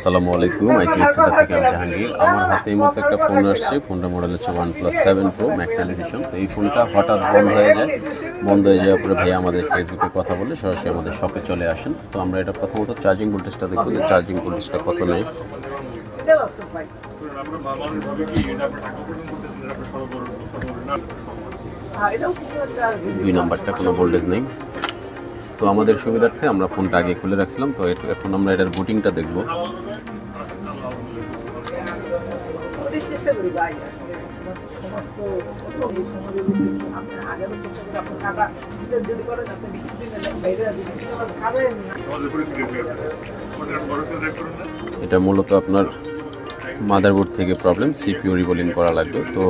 আসসালামু আলাইকুম। ICX centre থেকে আমি জাহাঙ্গীর। আমার হাতে এই মুহূর্তে একটা ফোন আসছে। ফোনটার মডেল হচ্ছে OnePlus 7 Pro ম্যাকটেল এডিশন। তো এই ফোনটা হঠাৎ বন্ধ হয়ে যায়। বন্ধ হয়ে যাওয়ার পরে ভাইয়া আমাদের ফেসবুকে কথা বলে সরাসরি আমাদের শপে চলে আসেন। তো আমরা এটা প্রথমত চার্জিং ভোল্টেজটা দেখব যে চার্জিং ভোল্টেজটা কত নেয়। 2 নাম্বারটা কোনো ভোল্টেজ নেই। তো আমাদের সুবিধার্থে আমরা ফোনটা আগে খুলে রাখছিলাম। তো এখন আমরা এটার বুটিংটা দেখব। এটা মূলত আপনার মাদারবোর্ড থেকে প্রবলেম, সিপিইউ রিবোলিং করা লাগবে। তো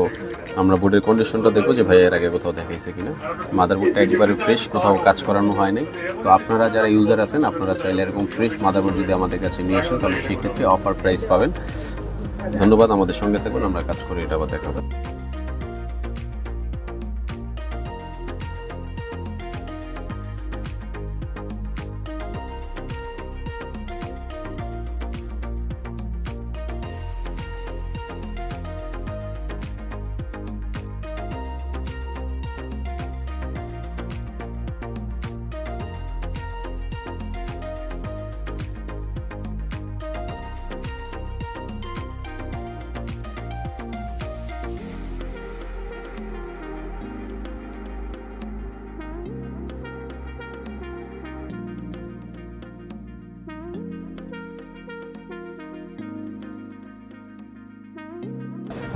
আমরা বোর্ডের কন্ডিশনটা দেখবো যে ভাই এর আগে কোথাও দেখাইছে কিনা। মাদারবোর্ডটা একবারে ফ্রেশ, কোথাও কাজ করানো হয় নাই। তো আপনারা যারা ইউজার আছেন আপনারা চাইলে এরকম ফ্রেশ মাদারবোর্ড যদি আমাদের কাছে নিয়ে আসেন তাহলে সেক্ষেত্রে অফার প্রাইস পাবেন। ধন্যবাদ, আমাদের সঙ্গে থাকুন, আমরা কাজ করে এটা আবার দেখাবো।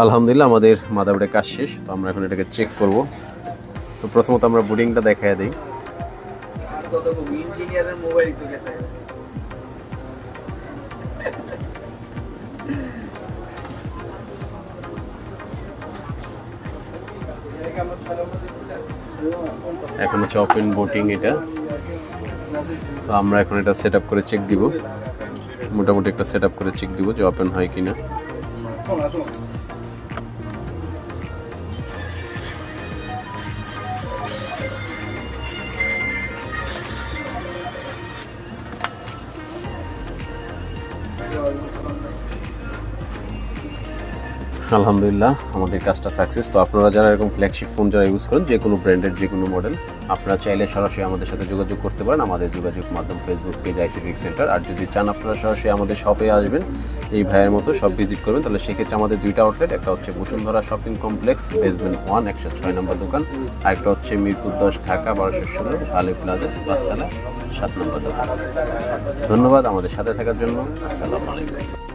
আলহামদুলিল্লাহ আমাদের মাদারবোর্ডের কাজ শেষ। তো আমরা এখন এটাকে চেক করব। তো প্রথমত আমরা বুটিংটা দেখায় দিই। এখন হচ্ছে ওপেন বুটিং এটা। তো আমরা এখন এটা সেট আপ করে চেক দিব। মোটামুটি একটা সেট আপ করে চেক দিব যে ওপেন হয় কিনা। আলহামদুলিল্লাহ আমাদের কাজটা সাকসেস। তো আপনারা যারা এরকম ফ্ল্যাগশিপ ফোন যারা ইউজ করেন, যে কোনো ব্র্যান্ডের যে কোনো মডেল, আপনারা চাইলে সরাসরি আমাদের সাথে যোগাযোগ করতে পারেন। আমাদের যোগাযোগ মাধ্যম ফেসবুক পেজ আইসিএক্স সেন্টার। আর যদি চান আপনারা সরাসরি আমাদের শপে আসবেন, এই ভাইয়ের মতো সব ভিজিট করবেন, তাহলে সেক্ষেত্রে আমাদের দুইটা আউটলেট, একটা হচ্ছে বসুন্ধরা শপিং কমপ্লেক্স বেসমেন্ট 1 106 নম্বর দোকান, আর একটা হচ্ছে মিরপুর 10 ঢাকা 1216 আলী প্লাজা 5 তলা 7 নম্বর দোকান। ধন্যবাদ আমাদের সাথে থাকার জন্য। আসসালামু আলাইকুম।